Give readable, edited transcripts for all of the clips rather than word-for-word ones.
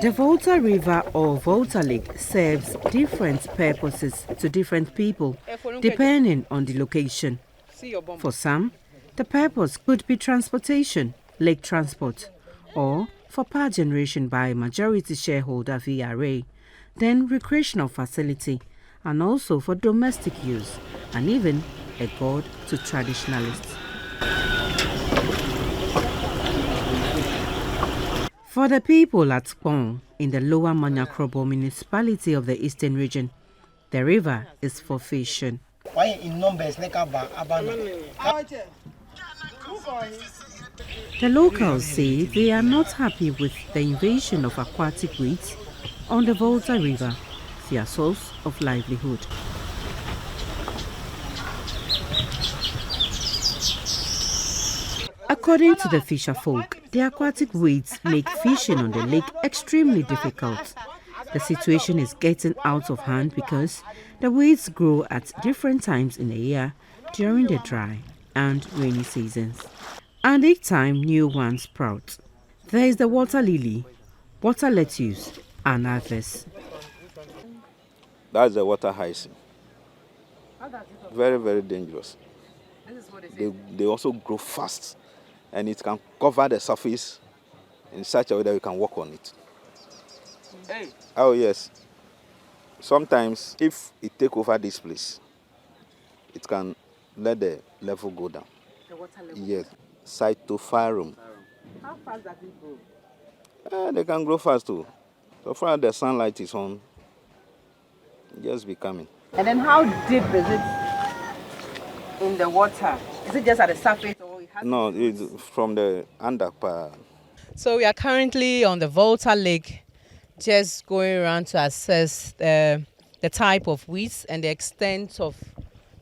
The Volta River or Volta Lake serves different purposes to different people depending on the location. For some, the purpose could be transportation, lake transport, or for power generation by majority shareholder VRA, then recreational facility, and also for domestic use, and even a god to traditionalists. For the people at Kpong in the lower Manyakrobo municipality of the eastern region, the river is for fishing. The locals say they are not happy with the invasion of aquatic weeds on the Volta River, their source of livelihood. According to the fisher folk, the aquatic weeds make fishing on the lake extremely difficult. The situation is getting out of hand because the weeds grow at different times in the year during the dry and rainy seasons, and each time new ones sprout. There is the water lily, water lettuce, and others. That's the water hyacinth. Very, very dangerous. They also grow fast, and it can cover the surface in such a way that you can walk on it. Hey. Oh yes. Sometimes if it take over this place, it can let the level go down. The water level? Yes. Cytophyrum. How fast does it grow? They can grow fast too. So far the sunlight is on, just be coming. And then how deep is it in the water? Is it just at the surface or it has? No, it's from the under part. So we are currently on the Volta Lake, just going around to assess the type of weeds and the extent of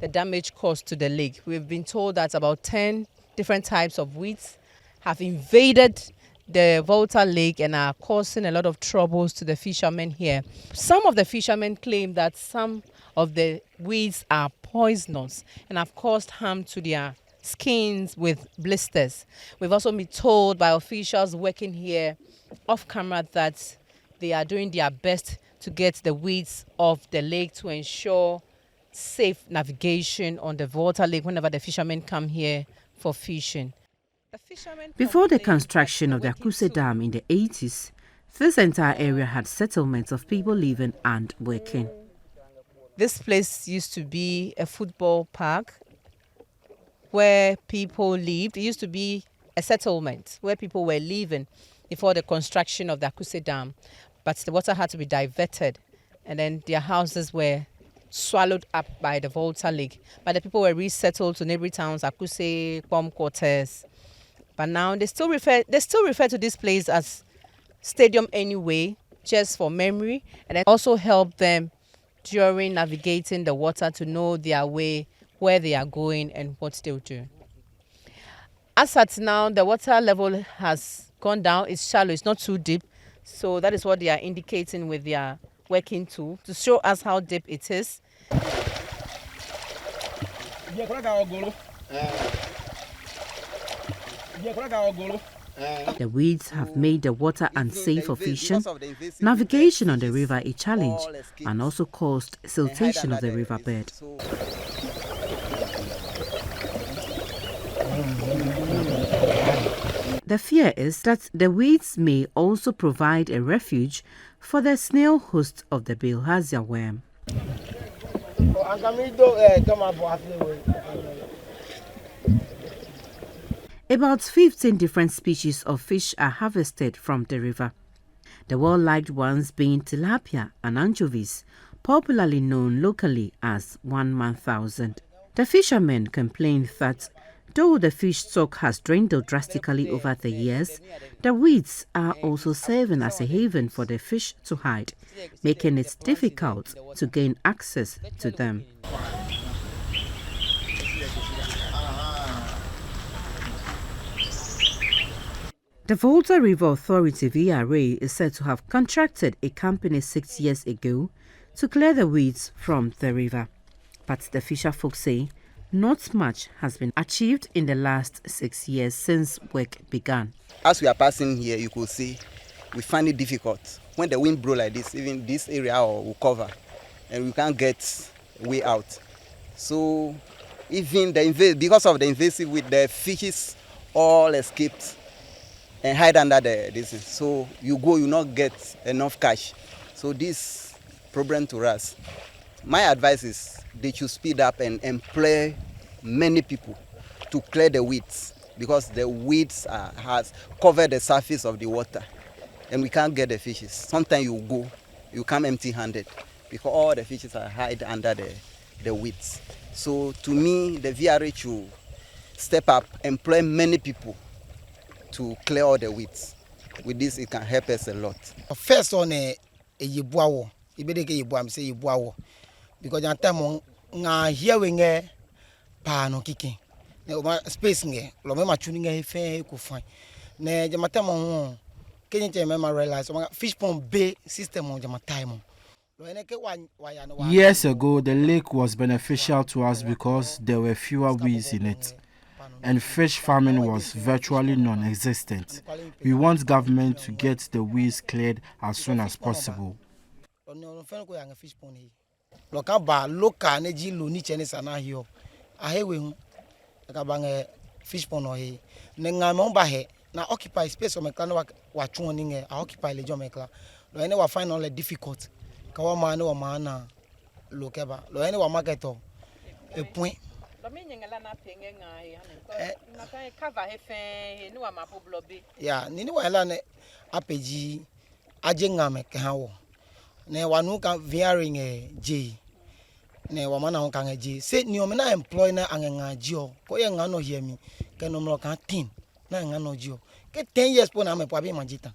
the damage caused to the lake. We've been told that about 10 different types of weeds have invaded the Volta Lake and are causing a lot of troubles to the fishermen here. Some of the fishermen claim that some of the weeds are poisonous and have caused harm to their skins with blisters. We've also been told by officials working here off camera that they are doing their best to get the weeds off the lake to ensure safe navigation on the Volta Lake whenever the fishermen come here for fishing. Before the construction of the Akuse Dam in the 80s, this entire area had settlements of people living and working. This place used to be a football park where people lived. It used to be a settlement where people were living before the construction of the Akuse Dam. But the water had to be diverted, and then their houses were swallowed up by the Volta Lake. But the people were resettled to neighboring towns, Akuse, Kpong quarters. But now they still refer to this place as Stadium anyway, just for memory, and then also help them during navigating the water to know their way, where they are going and what they'll do. As at now, the water level has gone down. It's shallow, it's not too deep. So that is what they are indicating with their working tool to show us how deep it is. The weeds have made the water unsafe for fishing, navigation on the river a challenge, and also caused siltation of the riverbed. The fear is that the weeds may also provide a refuge for the snail host of the bilharzia worm. About 15 different species of fish are harvested from the river. The well-liked ones being tilapia and anchovies, popularly known locally as 1,000. The fishermen complain that though the fish stock has dwindled drastically over the years, the weeds are also serving as a haven for the fish to hide, making it difficult to gain access to them. The Volta River Authority VRA is said to have contracted a company 6 years ago to clear the weeds from the river. But the fisher folk say Not much has been achieved in the last 6 years since work began. As we are passing here, you could see we find it difficult. When the wind blow like this, even this area will cover and we can't get way out. So even because of the invasive with the fishes all escaped and hide under this. So you not get enough cash. So this problem to us. My advice is they should speed up and employ many people to clear the weeds, because the weeds has covered the surface of the water and we can't get the fishes. Sometimes you come empty-handed because all the fishes are hide under the weeds. So to me, the VRA should step up, employ many people to clear all the weeds. With this, it can help us a lot. First on a yibuawo, ibedeke yibuam say yibuawo, because at time nga hearing a pano kicking. Ne space nge, lo mema tuning a fe ku fine. Ne jamatamo can you realize fish pond bay system on jamatimo. Years ago, the lake was beneficial to us because there were fewer weeds in it, and fish farming was virtually non-existent. We want government to get the weeds cleared as soon as possible. Fish pond na occupy space of mekla wa chuoning occupy le jo mekla lo ene wa find all difficult ka wa ma no ma na lo keba lo ene wa market e point lo mi nyengela na penge nga na kan cover he fe ni wa ma po blobi ya ni wa la ne apeji aje nga me ka wo ne wa nu kan veering j ne wa ma na ho kan j se ni o me na employ na angenga jo ko ye nga no hear me ke no mo kan tin na nga no jo ke 10 years po na me po abi majita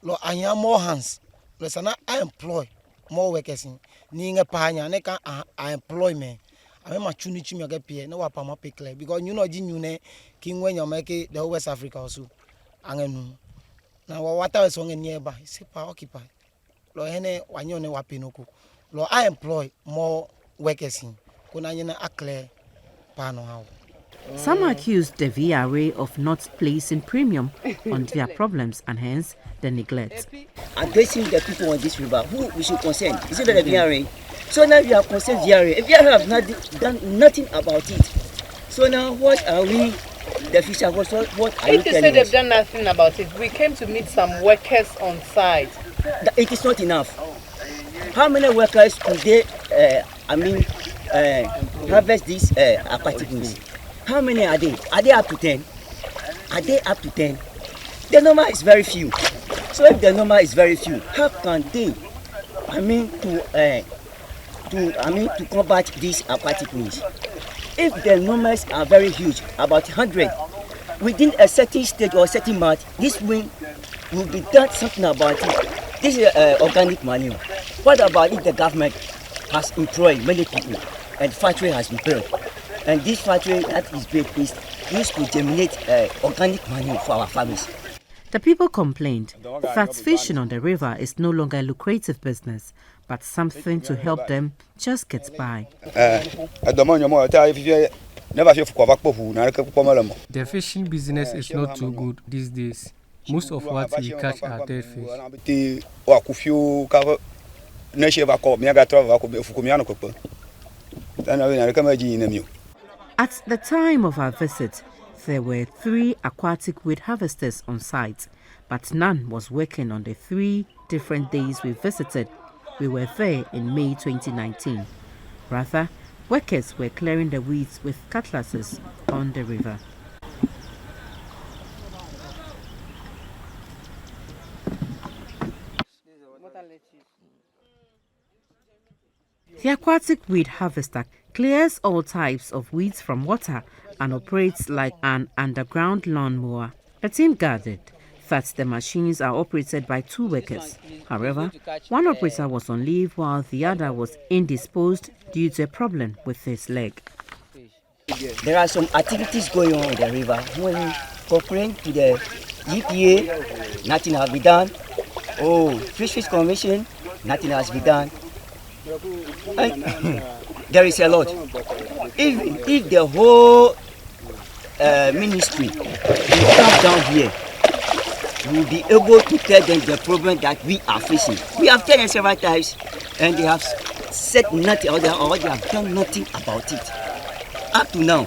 lo anya more hands lo sana I employ more workers ni nga pa anya ne ka I employ me ame ma chuni chumi ga pie na wa pa ma pe clear because you know ji nyu ne ki nwenya ma ke the West Africa also angenu na wa wata so nge nearby se pa occupy lo hene wanyo ne wa pe no ko lo I employ more workers ko na nyina a clear pa no how. Some accused the VRA of not placing premium on their problems and hence the neglect. Addressing the people on this river, who we should concern? Is it the VRA? So now we have concerned VRA. If VRA have not done nothing about it, so now what are we, the fisher, what are you telling us? If you say they've done nothing about it, we came to meet some workers on site. It is not enough. How many workers could they, harvest these aquatic meats? How many are they? Are they up to 10? Are they up to 10? The number is very few. So if the number is very few, how can they, to combat these aquatic meats? If the numbers are very huge, about 100, within a certain stage or a certain month, this will be done something about it. This is organic manure. What about if the government has employed many people and factory has been built? And this factory that is built is used to germinate organic manure for our farmers. The people complained that fishing on the river is no longer a lucrative business, but something to help them just get by. The fishing business is not too good these days. Most of what we catch are dead fish. At the time of our visit, there were 3 aquatic weed harvesters on site, but none was working on the 3 different days we visited. We were there in May 2019. Rather, workers were clearing the weeds with cutlasses on the river. The aquatic weed harvester clears all types of weeds from water and operates like an underground lawnmower. The team gathered that the machines are operated by 2 workers. However, one operator was on leave while the other was indisposed due to a problem with his leg. There are some activities going on in the river. When comparing to the EPA, nothing has been done. Oh, Fish Commission, nothing has been done. And there is a lot. If the whole ministry will come down here, we will be able to tell them the problem that we are facing. We have told them several times, and they have said nothing, or they have done nothing about it. Up to now,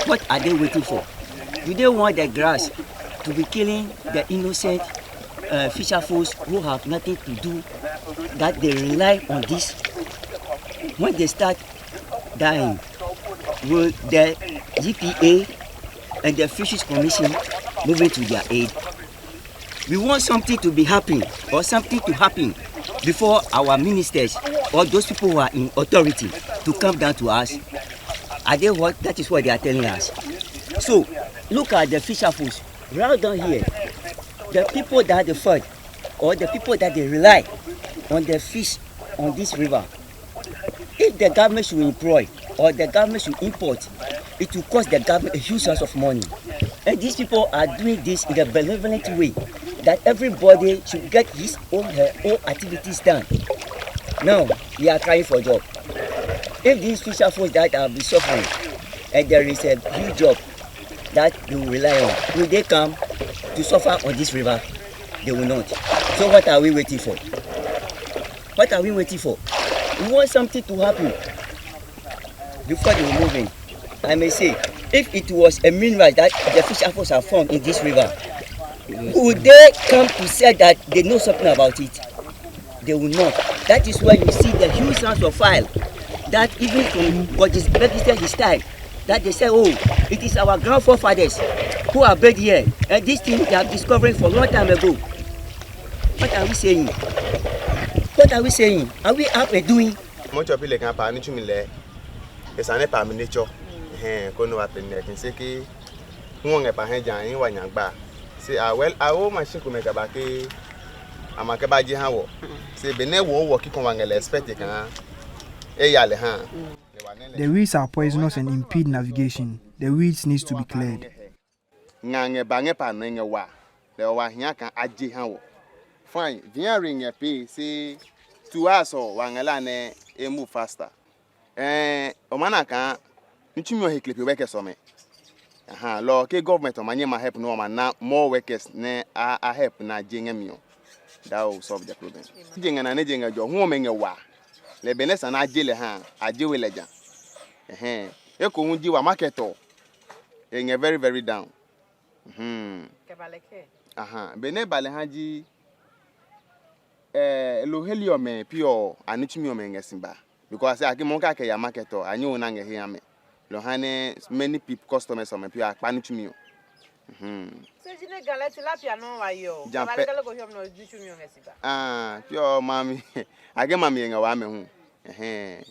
what are they waiting for? Do they want the grass to be killing the innocent fisher folks who have nothing to do, that they rely on this? When they start dying, will the GPA and the Fisheries Commission move into their aid? We want something to be happening, or something to happen before our ministers or those people who are in authority to come down to us. Are they what? That is what they are telling us. So look at the fisher folks right down here. The people that they feed, or the people that they rely on the fish on this river. If the government should employ, or the government should import, it will cost the government a huge sum of money. And these people are doing this in a benevolent way, that everybody should get his own, her own activities done. Now, we are trying for a job. If these fisher folks that have been suffering, and there is a huge job that they will rely on, will they come to suffer on this river? They will not. So what are we waiting for? What are we waiting for? We want something to happen before they will move in. I may say, if it was a mineral that the fisher folks have found in this river, would they come to say that they know something about it? They will not. That is why you see the huge sounds of file that even from what is registered his time, that they say, oh, it is our grandfathers who are buried here, and this thing they have discovered for a long time ago. What are we saying? What are we saying? Are we up and doing? Much of people can it's an epa nature. Kono apene can say ki won e pa hen jan yin wa nyagba. Say well I o machine ko meka ba ke amake ba ji han wo. Say be ne wo wo ki kon wa ngele expect kan e yale han. The weeds are poisonous and impede navigation. The weeds needs to be cleared. Ngange ba nge pa nge wa. Le wa hia kan aji han wo. Fine, viens ring a pay, say to us or Wangalane, a move faster. Omanaka, Nichimo he clip workers on me. Law, government or my help no man now more workers ne I help na jingamio. That will solve the problem. Jing and an aging a job, woman a wa. Le benes and I jail a hand, I do a legend. Eko wundi wa marketo. In a very, very down. Bene Balehaji. Lohelio me pure anichimio me ngesimba because I can monka ke ya marketo anyo na nge hia me lohane many people customers on me pure panichimio so jine gala tilapia no wa yo gala go hiom no dichimio ngesimba pure mami age mami nga wa me hu age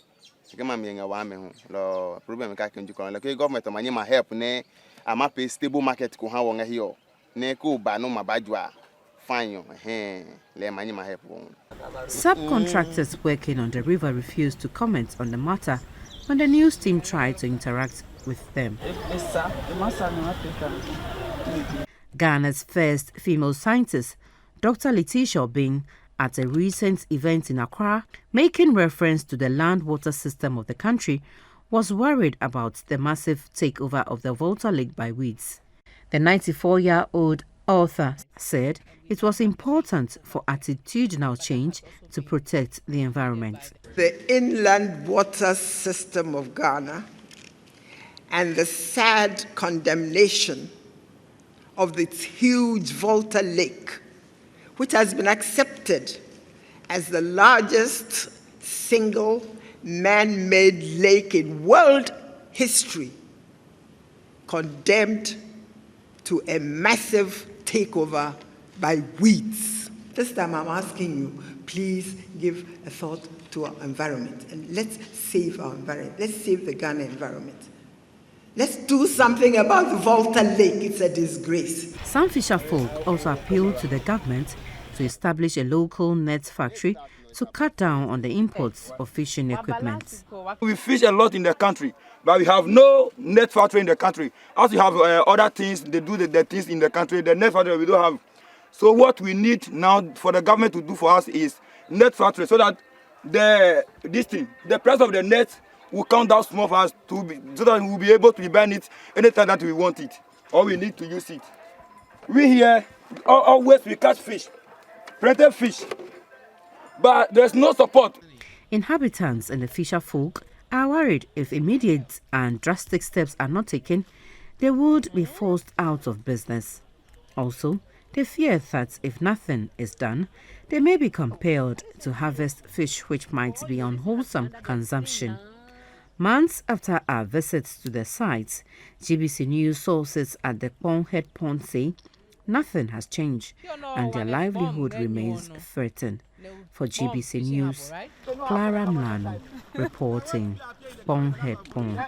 mami nga wa me hu lo problem ka ke njiko lo ke government manye ma help ne ama pay stable market ko ha wo nga hio ne ko ba no mabadwa. Subcontractors working on the river refused to comment on the matter when the news team tried to interact with them. Ghana's first female scientist, Dr. Letitia Obing, at a recent event in Accra, making reference to the land-water system of the country, was worried about the massive takeover of the Volta Lake by weeds. The 94-year-old author said it was important for attitudinal change to protect the environment. The inland water system of Ghana and the sad condemnation of its huge Volta Lake, which has been accepted as the largest single man-made lake in world history, condemned to a massive takeover by weeds. This time I'm asking you, please give a thought to our environment and let's save our environment. Let's save the Ghana environment. Let's do something about the Volta Lake. It's a disgrace. Some fisher folk also appealed to the government to establish a local net factory to cut down on the imports of fishing equipment. We fish a lot in the country, but we have no net factory in the country. As we have other things, they do the things in the country, the net factory we don't have. So what we need now for the government to do for us is net factory, so that the price of the net we'll count down small for us so that we'll be able to burn it anytime that we want it or we need to use it. We here, always we catch fish, plenty of fish, but there's no support. Inhabitants and the fisher folk are worried if immediate and drastic steps are not taken, they would be forced out of business. Also, they fear that if nothing is done, they may be compelled to harvest fish which might be unwholesome consumption. Months after our visits to the site, GBC News sources at the Kpong head pond say nothing has changed and their livelihood remains threatened. For GBC News, Clara Mlano reporting, Kpong head pond.